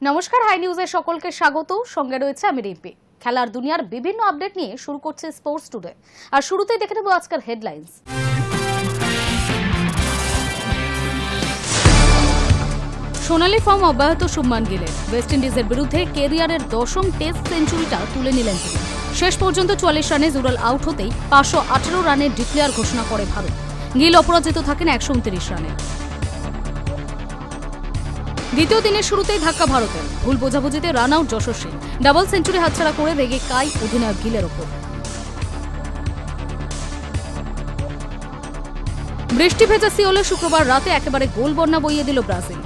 নমস্কার, হাই নিউজে সকলকে স্বাগত। সঙ্গে রয়েছে আমি রিম্পি। খেলার দুনিয়ার বিভিন্ন আপডেট নিয়ে শুরু করছে স্পোর্টস টুডে। আর শুরুতেই দেখে নেব আজকের হেডলাইন্স। সোনালি ফর্ম অব্যাহত শুভমান গিলের। ওয়েস্ট ইন্ডিজের বিরুদ্ধে ক্যারিয়ারের 10ম টেস্ট সেঞ্চুরিটা তুলে নিলেন তিনি। শেষ পর্যন্ত 44 রানে জুরাল আউট হতেই 518 রানে ডিক্লেয়ার ঘোষণা করে ভারত। গিল অপরাজিত থাকেন 129 রানে। দ্বিতীয় দিনের শুরুতেই ধাক্কা ভারতের। ভুল বোঝাবুঝিতে রান আউট যশস্বী। ডাবল সেঞ্চুরি হাতছাড়া করে রেগে কাই অধিনায়ক গিলের ওপর। বৃষ্টি ভেজা সিওলে শুক্রবার রাতে একেবারে গোল বন্যা বইয়ে দিল ব্রাজিল।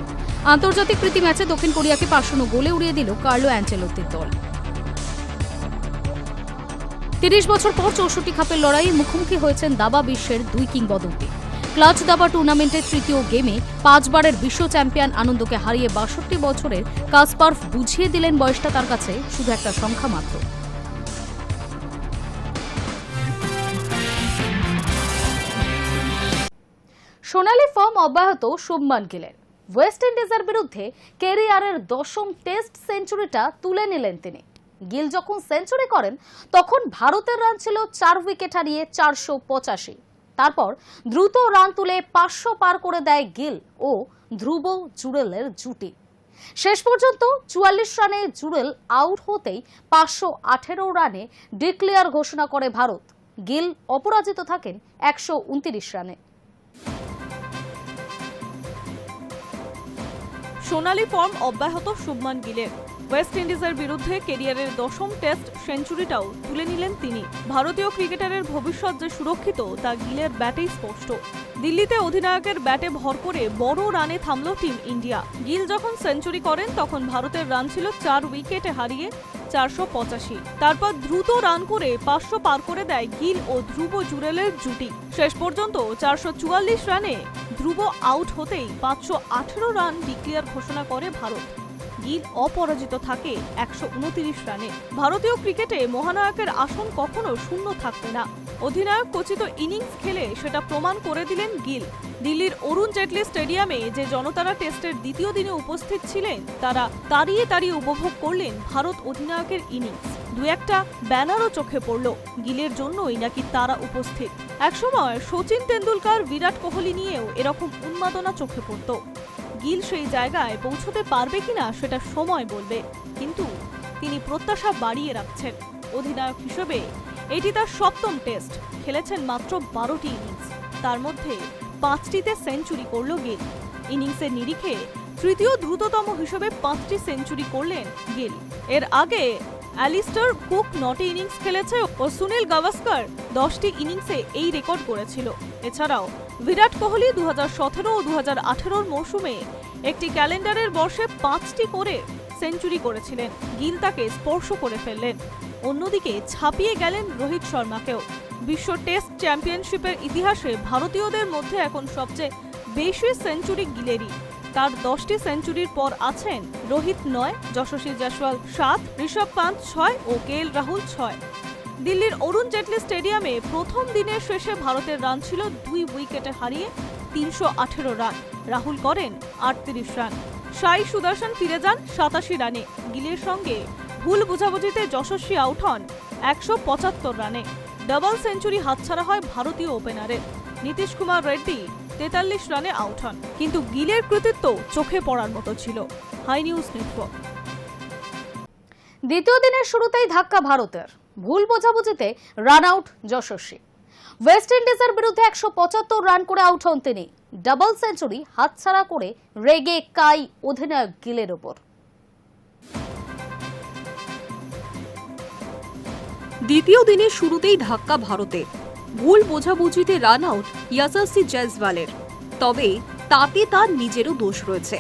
আন্তর্জাতিক প্রীতি ম্যাচে দক্ষিণ কোরিয়াকে 5-0 গোলে উড়িয়ে দিল কার্লো অ্যাঞ্চেলোত্তির দল। 30 বছর পর 64 কাপের লড়াইয়ে মুখোমুখি হয়েছেন দাবা বিশ্বের দুই কিংবদন্তি। ক্লাচ দাবা টুর্নামেন্টের তৃতীয় গেমে 5 বারের বিশ্ব চ্যাম্পিয়ন আনন্দকে হারিয়ে 62 বছরের কাসপারভ বুঝিয়ে দিলেন বয়সটা তার কাছে শুধু একটা সংখ্যা মাত্র। সোনালি ফর্ম অব্যাহত শুভমান গিলের। ওয়েস্ট ইন্ডিজের বিরুদ্ধে ক্যারিয়ারের 10ম টেস্ট সেঞ্চুরিটা তুলে নিলেন তিনি। গিল যখন সেঞ্চুরি করেন তখন ভারতের রান ছিল 4 উইকেট হারিয়ে 485। তারপর দ্রুত রান তুলে 500 পার করে দেয় গিল ও ধ্রুব জুরেলের জুটি। শেষ পর্যন্ত 44 রানে জুরেল আউট হতেই 518 রানে ডিক্লেয়ার ঘোষণা করে ভারত। গিল অপরাজিত থাকেন 129 রানে। সোনালি ফর্ম অব্যাহত শুভমান গিলের। ওয়েস্ট ইন্ডিজের বিরুদ্ধে ক্যারিয়ারের 10ম টেস্ট সেঞ্চুরিটাও তুলে নিলেন তিনি। ভারতীয় ক্রিকেটারের ভবিষ্যৎ যে সুরক্ষিত তা গিলের ব্যাটেই স্পষ্ট। দিল্লিতে অধিনায়কের ব্যাটে ভর করে বড় রানে থামল টিম ইন্ডিয়া। গিল যখন সেঞ্চুরি করেন তখন ভারতের রান ছিল 4 উইকেটে হারিয়ে 485। তারপর দ্রুত রান করে 500 পার করে দেয় গিল ও ধ্রুব জুরেলের জুটি। শেষ পর্যন্ত 444 রানে ধ্রুব আউট হতেই 518 রান ডিক্লেয়ার ঘোষণা করে ভারত। গিল অপরাজিত থাকে 129 রানে। ভারতীয় ক্রিকেটে মহানায়কের আসন কখনো শূন্য থাকবে না। অধিনায়ক কোচিত ইনিংস খেলে সেটা প্রমাণ করে দিলেন গিল। দিল্লির অরুণ জেটলি স্টেডিয়ামে যে জনতারা টেস্টের দ্বিতীয় দিনে উপস্থিত ছিলেন তারা তাড়িয়ে তাড়িয়ে উপভোগ করলেন ভারত অধিনায়কের ইনিংস। দু একটা ব্যানারও চোখে পড়ল গিলের জন্যই নাকি তারা উপস্থিত। একসময় সচিন তেন্ডুলকার, বিরাট কোহলি নিয়েও এরকম উন্মাদনা চোখে পড়ত। গিল সেই জায়গায় পৌঁছতে পারবে কিনা সেটা সময় বলবে, কিন্তু তিনি প্রত্যাশা বাড়িয়ে রাখছেন। অধিনায়ক হিসেবে এটি তার 7ম টেস্ট। খেলেছেন মাত্র 12টি ইনিংস, তার মধ্যে 5টিতে সেঞ্চুরি করল গিল। ইনিংসের নিরিখে তৃতীয় দ্রুততম হিসেবে 5টি সেঞ্চুরি করলেন গিল। এর আগে অ্যালিস্টার কুক 9টি ইনিংস খেলেছে ও সুনীল গাভাস্কার 10টি ইনিংসে এই রেকর্ড করেছিল। এছাড়াও বিরাট কোহলি 2017 ও 2018 মৌসুমে একটি ক্যালেন্ডারের বর্ষে 5টি করে সেঞ্চুরি করেছিলেন। গিল তাকে স্পর্শ করে ফেললেন। অন্যদিকে ছাপিয়ে গেলেন রোহিত শর্মাকেও। বিশ্ব টেস্ট চ্যাম্পিয়নশিপের ইতিহাসে ভারতীয়দের মধ্যে এখন সবচেয়ে বেশি সেঞ্চুরি গিলেরই। তার 10টি সেঞ্চুরির পর আছেন রোহিত 9, যশস্বী জয়সওয়াল 7, ঋষভ পান্ত 6 ও কেএল রাহুল 6। দিল্লির অরুণ জেটলি স্টেডিয়ামে প্রথম দিনের শেষে ভারতের রান ছিল 2 উইকেটে হারিয়ে 318 রান। রাহুল করেন 38 রান। সাই সুদর্শন ফিরে যান 87 রানে। গিলের সঙ্গে ভুল বোঝাবুঝিতে যশস্বী আউট হন 175 রানে। ডাবল সেঞ্চুরি হাতছাড়া হয় ভারতীয় ওপেনারের। নীতিশ কুমার রেড্ডি 43 রানে আউট হন। কিন্তু গিলের কৃতিত্ব চোখে পড়ার মতো ছিল। Hi News Network. দ্বিতীয় দিনের শুরুতেই ধাক্কা ভারতের। ভুল বোঝাবুঝিতে রান আউট যশস্বী। ওয়েস্ট ইন্ডিজের বিরুদ্ধে 175 রান করে আউট হন তিনি। ডাবল সেঞ্চুরি হাতছাড়া করে রেগে কাই অধিনায়ক গিলের ওপর। দ্বিতীয় দিনের শুরুতেই ধাক্কা ভারতের। ভুল বোঝাবুঝিতে রান আউট ইয়াসাসি জয়সওয়ালের। তবে তাতে তার নিজেরও দোষ রয়েছে।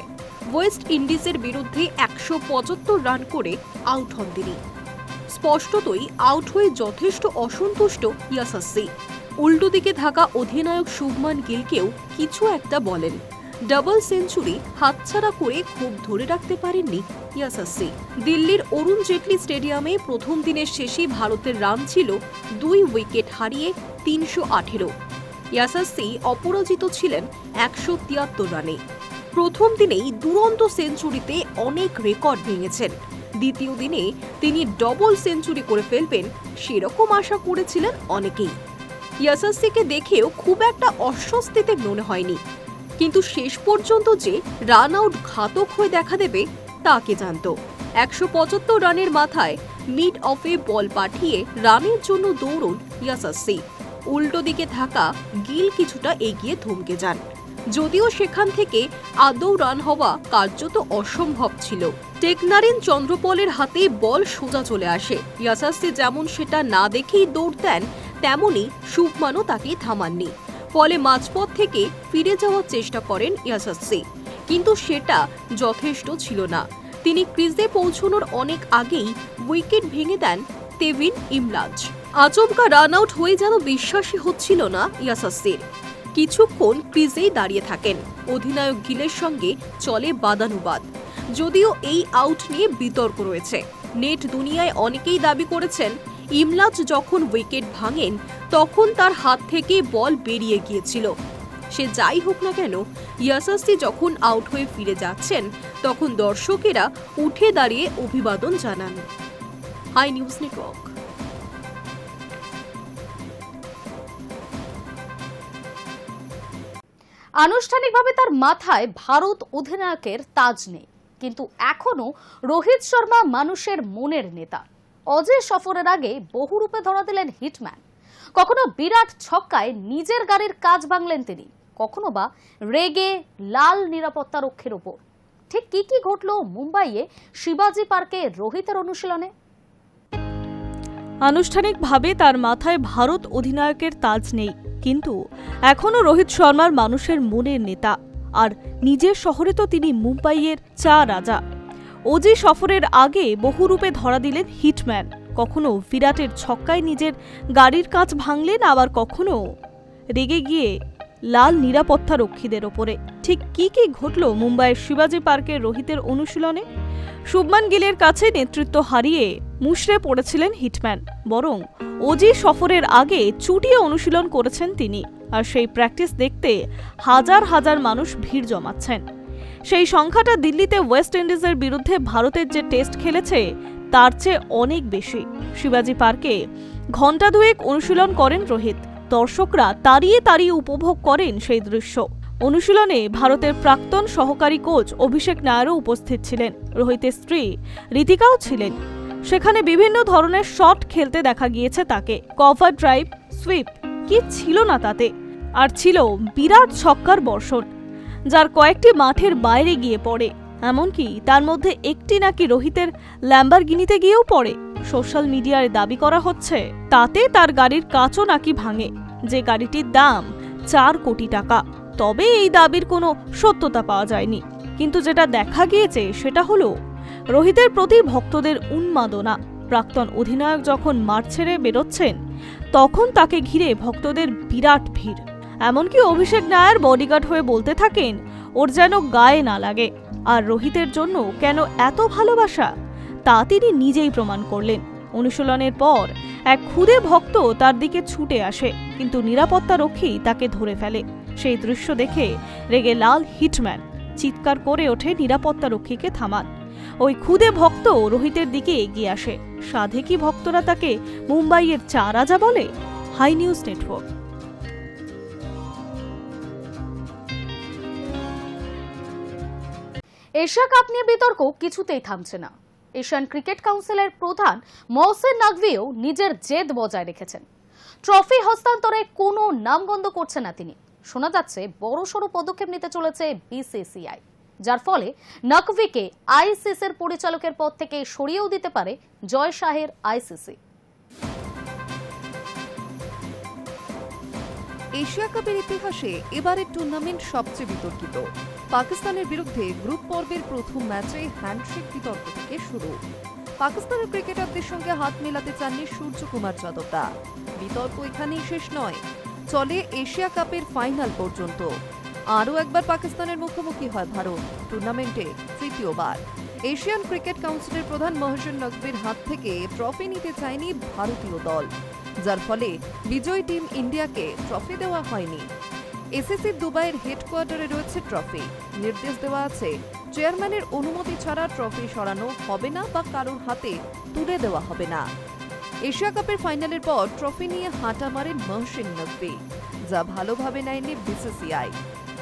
ওয়েস্ট ইন্ডিজের বিরুদ্ধে 175 রান করে আউট হন তিনি। স্পষ্টতই আউট হয়ে যথেষ্ট অসন্তুষ্ট ইয়াসাসি। উল্টো দিকে থাকা অধিনায়ক শুভমান গিলকেও কিছু একটা বলেন। ডাবল সেঞ্চুরি হাতছাড়া করে খুব ধরে রাখতে পারেননি ইয়াসাসি। দিল্লির অরুণ জেটলি স্টেডিয়ামে প্রথম দিনের শেষে ভারতের রান ছিল 2 উইকেট হারিয়ে 318। ইয়াসাসি অপরাজিত ছিলেন 173 রানে। প্রথম দিনেই দুরন্ত সেঞ্চুরিতে অনেক রেকর্ড ভেঙেছেন। দ্বিতীয় দিনে তিনি ডবল সেঞ্চুরি করে ফেলবেন সেরকম আশা করেছিলেন অনেকেই। ইয়াসাসসিকে দেখেও খুব একটা অস্বস্তিতে মনে হয়নি, কিন্তু শেষ পর্যন্ত যে রান আউট ঘাতক হয়ে দেখা দেবে তা কে জানত। 175 রানের মাথায় মিড অফে বল পাঠিয়ে রানের জন্য দৌড়ন ইয়াসাসসি। উল্টো দিকে থাকা গিল কিছুটা এগিয়ে থমকে যান, যদিও সেখান থেকে আদৌ রান হওয়া কার্যত অসম্ভব ছিল। টেকনারিন চন্দ্রপলের হাতে বল সোজা চলে আসে। ইয়াসাসসি যেমন সেটা না দেখেই দৌড় দেন, তেমনি শুভমানও তাকে থামাননি। ফলে মাঝপথ থেকে ফিরে যাওয়ার চেষ্টা করেন ইয়াসাসসি, কিন্তু সেটা যথেষ্ট ছিল না। তিনি ক্রিজে পৌঁছানোর অনেক আগেই উইকেট ভেঙে দেন তেভিন ইমলাজ। আচমকা রান আউট হয়ে যেন বিশ্বাসই হচ্ছিল না ইয়াসাসসির। কিছুক্ষণ ক্রিজেই দাঁড়িয়ে থাকেন। অধিনায়ক গিলের সঙ্গে চলে বাদানুবাদ, যদিও এই আউট নিয়ে বিতর্ক রয়েছে। নেট দুনিয়ায় অনেকেই দাবি করেছেন ইমলাজ যখন উইকেট ভাঙেন তখন তার হাত থেকে বল বেরিয়ে গিয়েছিল। সে যাই হোক না কেন, ইয়াসাসসি যখন আউট হয়ে ফিরে যাচ্ছেন তখন দর্শকেরা উঠে দাঁড়িয়ে অভিবাদন জানান। Hi News Network. আনুষ্ঠানিকভাবে তার মাথায় ভারত অধিনায়কের তাজ নেই, কিন্তু এখনো রোহিত শর্মা মানুষের মনের নেতা। অজয় সফরের আগে বহুরূপে ধরা দিলেন হিটম্যান। কখনো বিরাট ছক্কায় নিজের গাড়ির কাজ ভাঙলেন তিনি, কখনো বা রেগে লাল নিরাপত্তা রক্ষীর ওপর। ঠিক কি কি ঘটল মুম্বাইয়ে শিবাজি পার্কে রোহিতের অনুশীলনে? আনুষ্ঠানিকভাবে তার মাথায় ভারত অধিনায়কের তাজ নেই, কিন্তু এখনও রোহিত শর্মার মানুষের মনের নেতা। আর নিজের শহরে তো তিনি মুম্বাইয়ের চা রাজা। ওজি সফরের আগে বহুরূপে ধরা দিলেন হিটম্যান। কখনো বিরাটের ছক্কায় নিজের গাড়ির কাঁচ ভাঙলেন, আবার কখনো রেগে গিয়ে লাল নিরাপত্তা রক্ষীদের ওপরে। ঠিক কি কি ঘটল মুম্বাইয়ের শিবাজি পার্কের রোহিতের অনুশীলনে? শুভমান গিলের কাছে নেতৃত্ব হারিয়ে মুষড়ে পড়েছিলেন হিটম্যান, বরং ওজি সফরের আগে চুটিয়ে অনুশীলন করেছেন তিনি। আর সেই প্র্যাকটিস দেখতে হাজার হাজার মানুষ ভিড় জমাচ্ছেন। সেই সংখ্যাটা দিল্লিতে ওয়েস্ট ইন্ডিজের বিরুদ্ধে ভারতের যে টেস্ট খেলেছে তার চেয়ে অনেক বেশি। শিবাজি পার্কে ঘণ্টা দুয়েক অনুশীলন করেন রোহিত। দর্শকরা তাড়িয়ে তাড়িয়ে উপভোগ করেন সেই দৃশ্য। অনুশীলনে ভারতের প্রাক্তন সহকারী কোচ অভিষেক নায়ারও উপস্থিত ছিলেন। রোহিতের স্ত্রী ঋতিকাও ছিলেন। সেখানে বিভিন্ন ধরনের শট খেলতে দেখা গিয়েছে তাকে। কভার ড্রাইভ, সুইপ, কি ছিল না তাতে। আর ছিল বিরাট ছক্কার বর্ষণ, যার কয়েকটি মাঠের বাইরে গিয়ে পড়ে। এমনকি তার মধ্যে একটি নাকি রোহিতের ল্যাম্বরগিনিতে গিয়েও পড়ে। সোশ্যাল মিডিয়ায় দাবি করা হচ্ছে তাতে তার গাড়ির কাঁচও নাকি ভাঙে, যে গাড়িটির দাম 4 কোটি টাকা। তবে এই দাবির কোনো সত্যতা পাওয়া যায়নি। কিন্তু যেটা দেখা গিয়েছে সেটা হলো রোহিতের প্রতি ভক্তদের উন্মাদনা। প্রাক্তন অধিনায়ক যখন মাঠ ছেড়ে বেরোচ্ছেন তখন তাকে ঘিরে ভক্তদের বিরাট ভিড়। এমনকি অভিষেক নায়ার বডিগার্ড হয়ে বলতে থাকেন ওর যেন গায়ে না লাগে। আর রোহিতের জন্য কেন এত ভালোবাসা তা তিনি নিজেই প্রমাণ করলেন। অনুশীলনের পর এক ক্ষুদে ভক্ত তার দিকে ছুটে আসে, কিন্তু নিরাপত্তা রক্ষী তাকে ধরে ফেলে। সেই দৃশ্য দেখে রেগে লাল হিটম্যান চিৎকার করে ওঠে নিরাপত্তা রক্ষীকে থামান। ওই ক্ষুদে ভক্ত রোহিতের দিকে এগিয়ে আসে। সাধে কি ভক্তরা তাকে মুম্বাইয়ের চা রাজা বলে? Hi News Network. Asia Cup নিয়ে বিতর্ক কিছুতেই থামছে না। এশিয়ান ক্রিকেট কাউন্সিলের প্রধান মহসিন নাকভিও নিজের জেদ বজায় রেখেছেন। ট্রফি হস্তান্তরে কোনো নামগন্ধ করছে না তিনি। শোনা যাচ্ছে বড়সড় পদক্ষেপ নিতে চলেছে বিসিসিআই, যার ফলে নাকভিকে আইসিসির পরিচালকের পদ থেকে সরিয়েও দিতে পারে জয় শাহের আইসিসি। এশিয়া কাপের ইতিহাসে এবারের টুর্নামেন্ট সবচেয়ে বিতর্কিত। পাকিস্তানের বিরুদ্ধে গ্রুপ পর্বের প্রথম ম্যাচে হ্যান্ডশেক বিতর্ক থেকে শুরু। পাকিস্তানের ক্রিকেটারদের সঙ্গে হাত মেলাতে চাননি সূর্যকুমার যাদবরা। বিতর্ক এখানেই শেষ নয়, চলে এশিয়া কাপের ফাইনাল পর্যন্ত। আরও একবার পাকিস্তানের মুখোমুখি হয় ভারত, টুর্নামেন্টে তৃতীয়বার। এশিয়ান ক্রিকেট কাউন্সিলের প্রধান মহসিন নাকভির হাত থেকে ট্রফি নিতে চায়নি ভারতীয় দল, যার ফলে বিজয়ী টিম ইন্ডিয়াকে ট্রফি দেওয়া হয়নি। এসএসসি দুবাইয়ের হেডকোয়ার্টারে রয়েছে ট্রফি। নির্দেশ দেওয়া আছে চেয়ারম্যানের অনুমতি ছাড়া ট্রফি সরানো হবে না বা কারোর হাতে তুলে দেওয়া হবে না। এশিয়া কাপের ফাইনালের পর ট্রফি নিয়ে হাঁটা মারেন মহসিন নকভি, যা ভালোভাবে নেয়নি বিসিসিআই।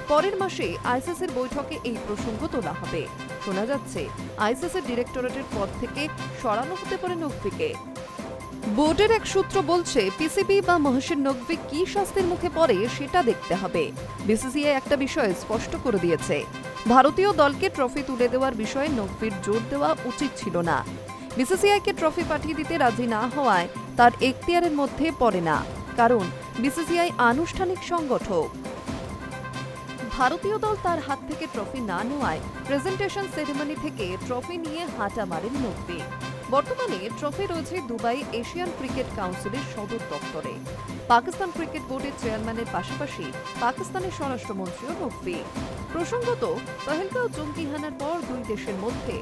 পরের মাসে আইসিসির বৈঠকে এই প্রসঙ্গ তোলা হবে। শোনা যাচ্ছে আইসিসির ডিরেক্টরেটের পদ থেকে সরানো হতে পারে নকভিকে। বোর্ডের এক সূত্র বলছে পিসিবি বা মহসিন নকভি কি শাস্তির মুখে পড়ে সেটা দেখতে হবে। বিসিসিআই একটা বিষয় স্পষ্ট করে দিয়েছে, ভারতীয় দলকে ট্রফি তুলে দেওয়ার বিষয়ে নকভির জোর দেওয়া উচিত ছিল না। বিসিসিআইকে ট্রফি পাঠিয়ে দিতে রাজি না হওয়ায় তার এখতিয়ারের মধ্যে পড়ে না, কারণ বিসিসিআই আনুষ্ঠানিক সংগঠক। ভারতীয় দল তার হাত থেকে ট্রফি না নেওয়ায় প্রেজেন্টেশন সেরেমনি থেকে ট্রফি নিয়ে হাঁটা মারেন নকভি। বর্তমানে ট্রফি রয়েছে দুবাই এশিয়ান ক্রিকেট কাউন্সিলের সদর দপ্তরে। পাকিস্তান ক্রিকেট বোর্ডের চেয়ারম্যানের পাশাপাশি পাকিস্তানের স্বরাষ্ট্রমন্ত্রীও নকভি। প্রসঙ্গত, পহেলগাঁও জঙ্গি হানার পর দুই দেশের মধ্যে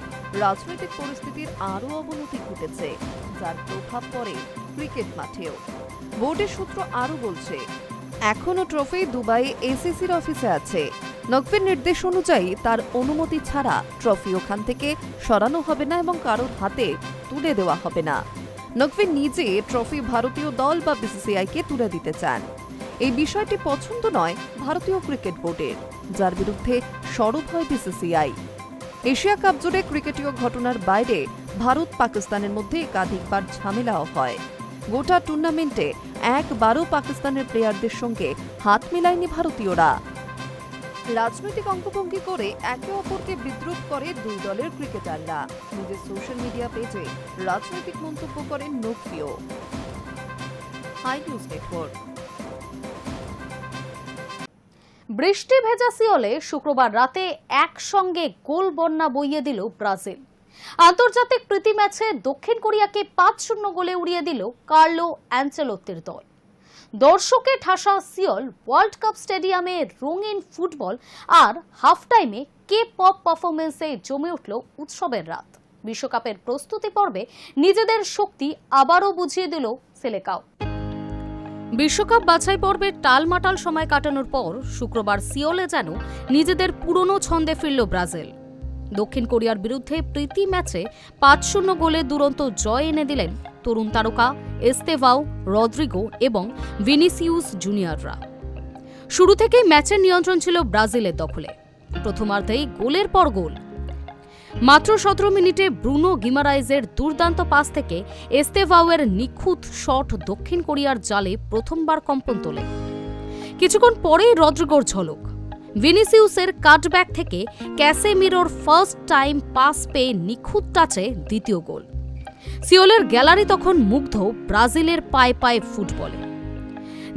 রাজনৈতিক পরিস্থিতির আরও অবনতি ঘটেছে, যার প্রভাব পড়ে ক্রিকেট মাঠেও। বোর্ডের সূত্র আরও বলছে, এখনও ট্রফি দুবাই এসিসির অফিসে আছে। নকভির নির্দেশ অনুযায়ী তার অনুমতি ছাড়া ট্রফি ওখান থেকে সরানো হবে না এবং কারোর হাতে তুলে দেওয়া হবে না। নকভি নিজে ট্রফি ভারতীয় দল বা বিসিসিআইকে তুলে দিতে চান। এই বিষয়টি পছন্দ নয় ভারতীয় ক্রিকেট বোর্ডের, যার বিরুদ্ধে সরব হয় বিসিসিআই। এশিয়া কাপ জুড়ে ক্রিকেটীয় ঘটনার বাইরে ভারত পাকিস্তানের মধ্যে একাধিকবার ঝামেলাও হয়। গোটা টুর্নামেন্টে একবারও পাকিস্তানের প্লেয়ারদের সঙ্গে হাত মেলায়নি ভারতীয়রা। রাজনৈতিক অঙ্গভঙ্গি করে একে অপরকে বিদ্রুপ করে দুই দলের ক্রিকেটাররা। নিজের সোশ্যাল মিডিয়া পেজে রাজনৈতিক মন্তব্য করেন নকভিও। High News network. বৃষ্টি ভেজা সিওলে শুক্রবার রাতে একসঙ্গে গোল বন্যা বইয়ে দিল ব্রাজিল। আন্তর্জাতিক প্রীতি ম্যাচে দক্ষিণ কোরিয়াকে 5-0 গোলে উড়িয়ে দিল কার্লো অ্যানচেলোত্তির দল। দর্শকে ঠাসা সিওল ওয়ার্ল্ড কাপ স্টেডিয়ামে রঙিন ফুটবল আর হাফ টাইমে কে পপ পারফরমেন্সে জমে উঠল উৎসবের রাত। বিশ্বকাপের প্রস্তুতি পর্বে নিজেদের শক্তি আবারও বুঝিয়ে দিল সেলেকাও। বিশ্বকাপ বাছাই পর্বের টালমাটাল সময় কাটানোর পর শুক্রবার সিওলে যেন নিজেদের পুরনো ছন্দে ফিরল ব্রাজিল। দক্ষিণ কোরিয়ার বিরুদ্ধে প্রীতি ম্যাচে 5-0 গোলে দুরন্ত জয় এনে দিলেন তরুণ তারকা এস্তেভাও, রদ্রিগো এবং ভিনিসিউস জুনিয়ররা। শুরু থেকেই ম্যাচের নিয়ন্ত্রণ ছিল ব্রাজিলের দখলে। প্রথমার্ধেই গোলের পর গোল। মাত্র 17 মিনিটে ব্রুনো গিমারাইজের দুর্দান্ত পাস থেকে এস্তেভাওয়ের নিখুঁত শট দক্ষিণ কোরিয়ার জালে প্রথমবার কম্পন তোলে। কিছুক্ষণ পরেই রদ্রিগোর ঝলক। ভিনিসিউসের কাটব্যাক থেকে ক্যাসেমিরোর ফার্স্ট টাইম পাস পেয়ে নিখুঁত টাচে দ্বিতীয় গোল। সিওলের গ্যালারি তখন মুগ্ধ ব্রাজিলের পায়ে পায়ে ফুটবলে।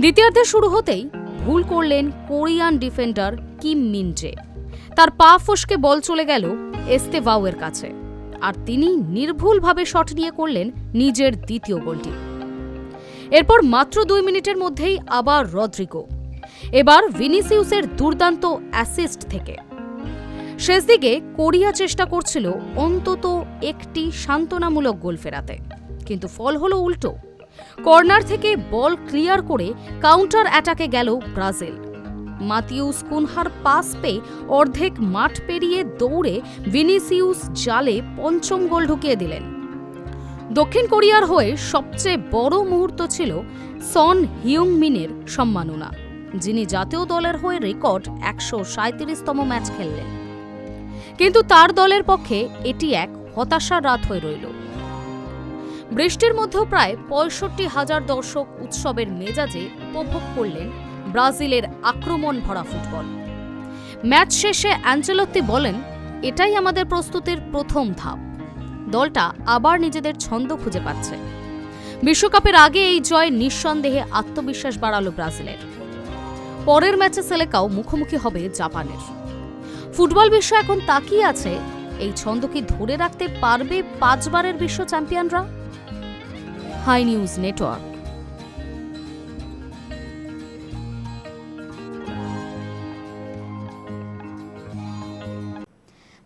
দ্বিতীয়ার্ধে শুরু হতেই ভুল করলেন কোরিয়ান ডিফেন্ডার কিম মিন জে। তার পা ফসকে বল চলে গেল এস্তেভাওয়ের কাছে, আর তিনি নির্ভুলভাবে শট নিয়ে করলেন নিজের দ্বিতীয় গোলটি। এরপর মাত্র 2 মিনিটের মধ্যেই আবার রদ্রিগো, এবার ভিনিসিউসের দুর্দান্ত অ্যাসিস্ট থেকে। শেষ দিকে কোরিয়া চেষ্টা করছিল অন্তত একটি সান্ত্বনামূলক গোল ফেরাতে, কিন্তু ফল হলো উল্টো। কর্নার থেকে বল ক্লিয়ার করে কাউন্টার অ্যাটাকে গেল ব্রাজিল। মাতিউস কুনহার পাস পেয়ে অর্ধেক মাঠ পেরিয়ে দৌড়ে ভিনিসিউস জালে 5ম গোল ঢুকিয়ে দিলেন। দক্ষিণ কোরিয়ার হয়ে সবচেয়ে বড় মুহূর্ত ছিল সন হিউং মিনের সম্মাননা, যিনি জাতীয় দলের হয়ে রেকর্ড 137তম ম্যাচ খেললেন। কিন্তু তার দলের পক্ষে এটি এক হতাশার রাত হয়ে রইল। বৃষ্টির মধ্যেও প্রায় 65,000 দর্শক উৎসবের মেজাজে উপভোগ করলেন ব্রাজিলের আক্রমণ ভরা ফুটবল। ম্যাচ শেষে অ্যানচেলোত্তি বলেন, এটাই আমাদের প্রস্তুতির প্রথম ধাপ। দলটা আবার নিজেদের ছন্দ খুঁজে পাচ্ছে। বিশ্বকাপের আগে এই জয় নিঃসন্দেহে আত্মবিশ্বাস বাড়ালো ব্রাজিলের। পরের ম্যাচে সেলেকাও মুখোমুখি হবে জাপানের। ফুটবল বিশ্ব এখন তাকিয়ে আছে, এই ছন্দ কি ধরে রাখতে পারবে 5 বারের বিশ্ব চ্যাম্পিয়নরা? High News network.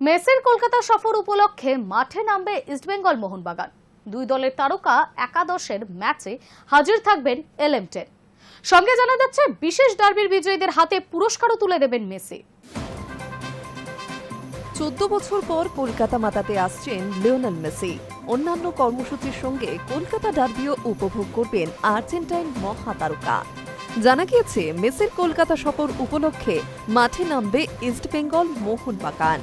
মেসির কলকাতা সফর উপলক্ষে মাঠে নামবে ইস্টবেঙ্গল মোহনবাগান। দুই দলের তারকা একাদশের ম্যাচে হাজির থাকবেন LM10। সঙ্গে জানা যাচ্ছে বিশেষ ডার্বির বিজয়ীদের হাতে পুরস্কারও তুলে দেবেন মেসি। 14 বছর পর কলকাতা মাতাতে আসছেন লিওনেল মেসি। অন্যান্য কর্মসূচির সঙ্গে কলকাতা ডার্বিও উপভোগ করবেন আর্জেন্টাইন মহাতারকা। জানা গিয়েছে মেসির কলকাতা সফর উপলক্ষে মাঠে নামবে ইস্টবেঙ্গল মোহনবাগান।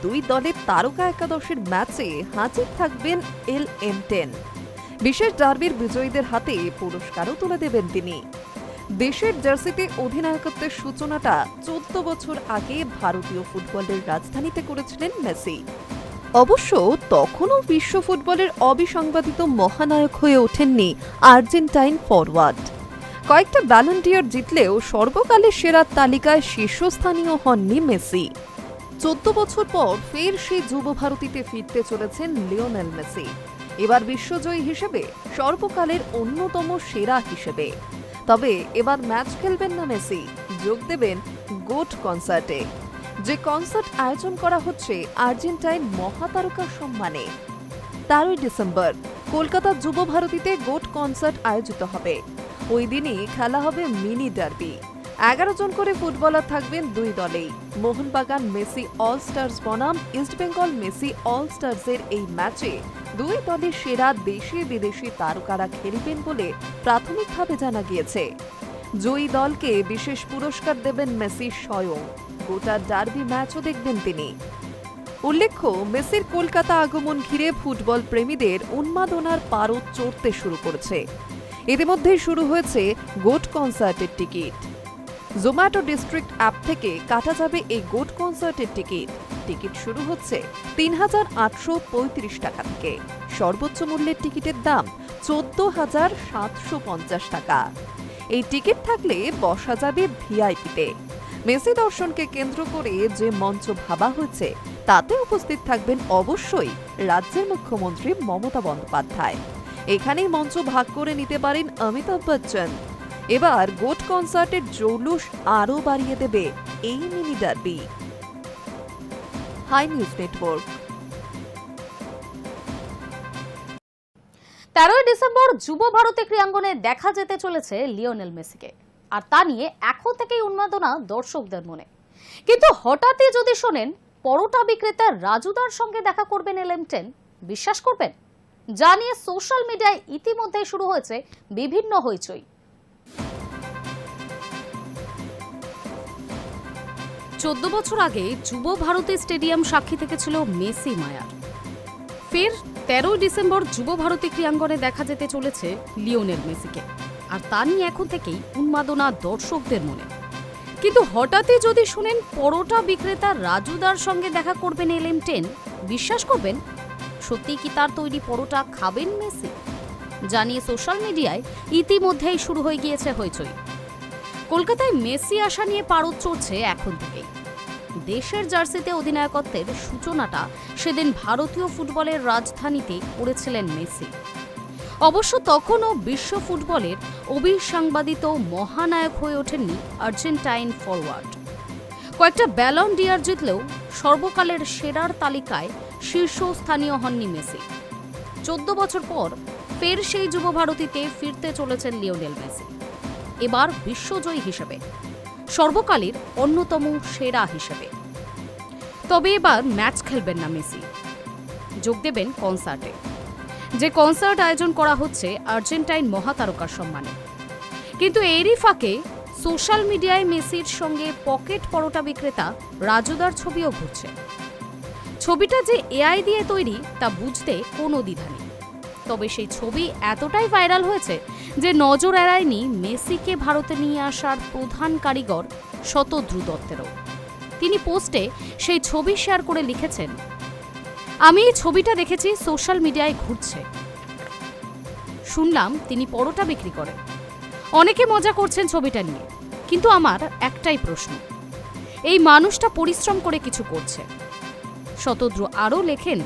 দুই দলের তারকা একাদশের ম্যাচে হাজির থাকবেন LM10। বিশেষ ডার্বির বিজয়ীদের হাতে পুরস্কারও তুলে দেবেন তিনি। দেশের জার্সিতে অধিনায়কত্বের সূচনাটা 14 বছর আগে ভারতীয় ফুটবলের রাজধানীতে করেছিলেন মেসি। অবশ্য তখনও বিশ্ব ফুটবলের অবিসংবাদিত মহানায়ক হয়ে ওঠেননি আর্জেন্টাইন ফরওয়ার্ড। কয়েকটা ব্যালন ডি'অর জিতলেও সর্বকালের সেরার তালিকায় শীর্ষস্থানীয় হননি মেসি। 14 বছর পর ফের সেই যুব ভারতীতে ফিরতে চলেছেন লিওনেল মেসি, এবার বিশ্বজয়ী হিসেবে, সর্বকালের অন্যতম সেরা হিসেবে। তবে এবার ম্যাচ খেলবেন না মেসি, যোগ দেবেন গোট কনসার্টে। যে কনসার্ট আয়োজন করা হচ্ছে আর্জেন্টাইন মহাতারকার সম্মানে। 13 ডিসেম্বর কলকাতা যুব ভারতীতে গোট কনসার্ট আয়োজিত হবে। ওই দিনই খেলা হবে মিনি ডার্বি। 11 জন করে ফুটবলার থাকবেন দুই দলেই। মোহনবাগান মেসি অল স্টার্স বনাম ইস্টবেঙ্গল মেসি অল স্টার্সের এই ম্যাচে দুই দলের সেরা দেশি বিদেশি তারকারা খেলবেন বলে প্রাথমিকভাবে জানা গিয়েছে। জয়ী দলকে বিশেষ পুরস্কার দেবেন মেসি স্বয়ং। গোটা ডার্বি ম্যাচও দেখবেন তিনি। উল্লেখ্য, মেসির কলকাতা আগমন ঘিরে ফুটবল প্রেমীদের উন্মাদনার পারদ চড়তে শুরু করেছে। ইতিমধ্যেই শুরু হয়েছে গোট কনসার্টের টিকিট। জোম্যাটো ডিস্ট্রিক্ট অ্যাপ থেকে কাটা যাবে এই গোট কনসার্টের টিকিট। টিকিট শুরু হচ্ছে ৩,৮৩৫ টাকা থেকে। সর্বোচ্চ মূল্যের টিকিটের দাম ১৪,৭৫০ টাকা। এই টিকিট থাকলে বসা যাবে ভিআইপিতে। মেসি দর্শনকে কেন্দ্র করে যে মঞ্চ ভাবা হয়েছে তাতে উপস্থিত থাকবেন অবশ্যই রাজ্যের মুখ্যমন্ত্রী মমতা বন্দ্যোপাধ্যায়। এখানেই মঞ্চ ভাগ করে নিতে পারেন অমিতাভ বচ্চন। এবার গোট কনসার্টের জৌলুস আরও বাড়িয়ে দেবে এই mini derby. Hi News Network. 13 December Yuva Bharati ক্রীড়াঙ্গনে দেখা যেতে চলেছে লিওনেল মেসিকে, আর তা নিয়ে এখন থেকেই উন্মাদনা দর্শকদের মনে। কিন্তু হঠাৎই যদি শোনেন পরোটা বিক্রেতা রাজুদার সঙ্গে দেখা করবেন LM10, বিশ্বাস করবেন? যা নিয়ে সোশ্যাল মিডিয়ায় ইতিমধ্যেই শুরু হয়েছে বিভিন্ন হইচই। 14 বছর আগে যুব ভারতী স্টেডিয়াম সাক্ষী থেকেছিল মেসি মায়ার। ফের 13 ডিসেম্বর যুব ভারতী ক্রীড়াঙ্গনে দেখা যেতে চলেছে লিওনেল মেসিকে, আর তা নিয়ে এখন থেকেই উন্মাদনা দর্শকদের মনে। কিন্তু হঠাৎই যদি শুনেন পরোটা বিক্রেতা রাজুদার সঙ্গে দেখা করবেন LM10, বিশ্বাস করবেন? সত্যি কি তার তৈরি পরোটা খাবেন মেসি? জানিয়ে সোশ্যাল মিডিয়ায় ইতিমধ্যেই শুরু হয়ে গিয়েছে হইচই। কলকাতায় মেসি আসা নিয়ে পারদ চড়ছে এখন থেকেই। দেশের জার্সিতে অধিনায়কত্বের সূচনাটা সেদিন ভারতীয় ফুটবলের রাজধানীতে করেছিলেন মেসি। অবশ্য তখনও বিশ্ব ফুটবলের অবিসংবাদিত মহানায়ক হয়ে ওঠেননি আর্জেন্টাইন ফরওয়ার্ড। কয়েকটা ব্যালন ডি'অর জিতলেও সর্বকালের সেরার তালিকায় শীর্ষস্থানীয় হননি মেসি। 14 বছর পর ফের সেই যুব ভারতীতে ফিরতে চলেছেন লিওনেল মেসি, এবার বিশ্বজয়ী হিসেবে, সর্বকালের অন্যতম সেরা হিসেবে। তবে এবার ম্যাচ খেলবেন না মেসি, যোগ দেবেন কনসার্টে। যে কনসার্ট আয়োজন করা হচ্ছে আর্জেন্টাইন মহাতারকার সম্মানে। কিন্তু এরই ফাঁকে সোশ্যাল মিডিয়ায় মেসির সঙ্গে পকেট পরোটা বিক্রেতা রাজুদার ছবিও ঘুরছে। ছবিটা যে AI দিয়ে তৈরি তা বুঝতে কোনো দ্বিধা নেই। তবে সেই ছবি এতটাই ভাইরাল হয়েছে যে নজর এড়ায়নি মেসিকে ভারতে নিয়ে আসার প্রধান কারিগর শতদ্রু দত্তেরও। তিনি পোস্টে সেই ছবি শেয়ার করে লিখেছেন, আমি এই ছবিটা দেখেছি সোশ্যাল মিডিয়ায় ঘুরছে। শুনলাম তিনি পরোটা বিক্রি করেন। অনেকে মজা করছেন ছবিটা নিয়ে, কিন্তু আমার একটাই প্রশ্ন, এই মানুষটা পরিশ্রম করে কিছু করছে। শতদ্রু আরও লেখেন,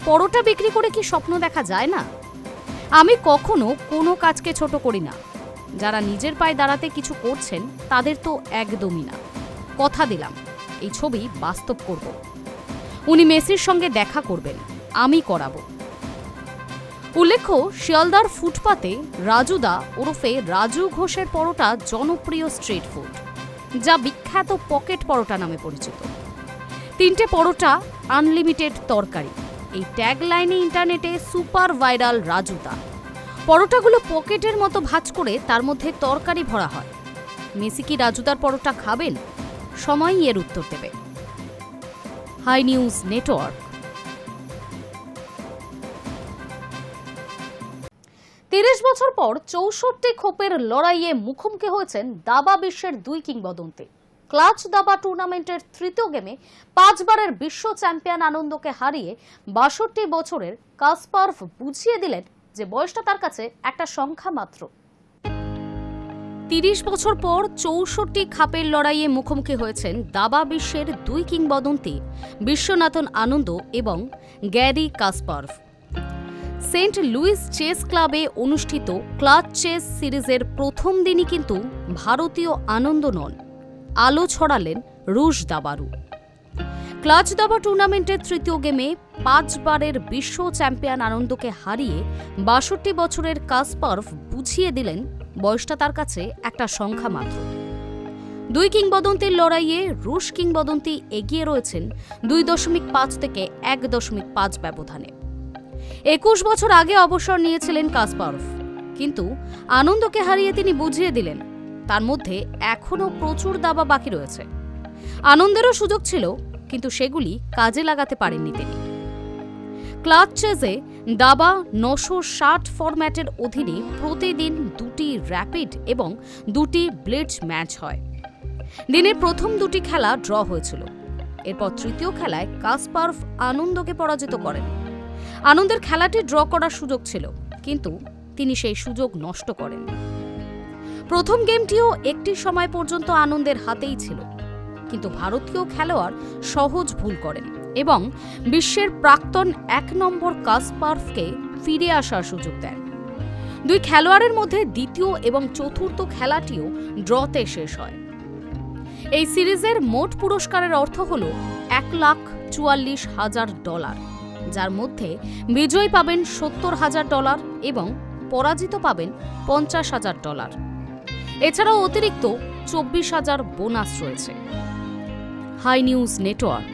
পরোটা বিক্রি করে কি স্বপ্ন দেখা যায় না? আমি কখনো কোনো কাজকে ছোট করি না। যারা নিজের পায়ে দাঁড়াতে কিছু করছেন তাদের তো একদমই না। কথা দিলাম এই ছবি বাস্তব করব। উনি মেসির সঙ্গে দেখা করবেন, আমি করাবো। উল্লেখ্য, শিয়ালদার ফুটপাতে রাজুদা ওরফে রাজু ঘোষের পরোটা জনপ্রিয় স্ট্রিট ফুড, যা বিখ্যাত পকেট পরোটা নামে পরিচিত। 3টে পরোটা, আনলিমিটেড তরকারি, এই ট্যাগলাইনে ইন্টারনেটে সুপার ভাইরাল রাজুদা। পরোটাগুলো পকেটের মতো ভাঁজ করে তার মধ্যে তরকারি ভরা হয়। মেসি কি রাজুদার পরোটা খাবেন? সময়ই এর উত্তর দেবে। High News network. 30 বছর পর 64 খোপের লড়াইয়ে মুখোমুখি হয়েছেন দাবা বিশ্বের 2 কিংবদন্তি। ক্লাচ দাবা টুর্নামেন্টের 3য় গেমে 5 বারের বিশ্ব চ্যাম্পিয়ন আনন্দকে হারিয়ে 62 বছরের কাসপারভ বুঝিয়ে দিলেন যে বয়সটা তার কাছে একটা সংখ্যা মাত্র। 30 বছর পর 64 খাপের লড়াইয়ে মুখোমুখি হয়েছেন দাবা বিশ্বের 2 কিংবদন্তি বিশ্বনাথন আনন্দ এবং Garry Kasparov. Saint Louis chess ক্লাবে অনুষ্ঠিত ক্লাচ চেস সিরিজের প্রথম দিনই কিন্তু ভারতীয় আনন্দ নন, আলো ছড়ালেন রুশ দাবারু। ক্লাচ দাবা টুর্নামেন্টের 3য় গেমে 5 বারের বিশ্ব চ্যাম্পিয়ন আনন্দকে হারিয়ে 62 বছরের কাসপারভ বুঝিয়ে দিলেন বয়সটা তার কাছে একটা সংখ্যা মাত্র। 2 কিংবদন্তির লড়াইয়ে রুশ কিংবদন্তি এগিয়ে রয়েছেন 2.5 থেকে 1.5 ব্যবধানে। 21 বছর আগে অবসর নিয়েছিলেন কাসপারভ, কিন্তু আনন্দকে হারিয়ে তিনি বুঝিয়ে দিলেন তার মধ্যে এখনও প্রচুর দাবা বাকি রয়েছে। আনন্দেরও সুযোগ ছিল, কিন্তু সেগুলি কাজে লাগাতে পারেননি তিনি। ক্লাচ চেসে দাবা 960 ফরম্যাটের অধীনে প্রতিদিন 2টি র্যাপিড এবং 2টি ব্লিটজ ম্যাচ হয়। দিনের প্রথম 2টি খেলা ড্র হয়েছিল। এরপর 3য় খেলায় কাসপারভ আনন্দকে পরাজিত করেন। আনন্দের খেলাটি ড্র করার সুযোগ ছিল, কিন্তু তিনি সেই সুযোগ নষ্ট করেন। প্রথম গেমটিও একটি সময় পর্যন্ত আনন্দের হাতেই ছিল, কিন্তু ভারতীয় খেলোয়াড় সহজ ভুল করেন এবং বিশ্বের প্রাক্তন 1 নম্বর কাসপারভকে ফিরে আসার সুযোগ দেন। 2 খেলোয়াড়ের মধ্যে দ্বিতীয় এবং চতুর্থ খেলাটিও ড্রতে শেষ হয়। এই সিরিজের মোট পুরস্কারের অর্থ হল $1,44,000, যার মধ্যে বিজয়ী পাবেন $70,000 এবং পরাজিত পাবেন $50,000। এছাড়াও অতিরিক্ত 24,000 বোনাস রয়েছে। Hi News Network.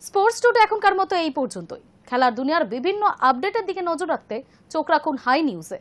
Sports today এখনকার মতো এই পর্যন্তই। খেলার দুনিয়ার বিভিন্ন আপডেটের দিকে নজর রাখতে চোখ রাখুন হাই নিউজে।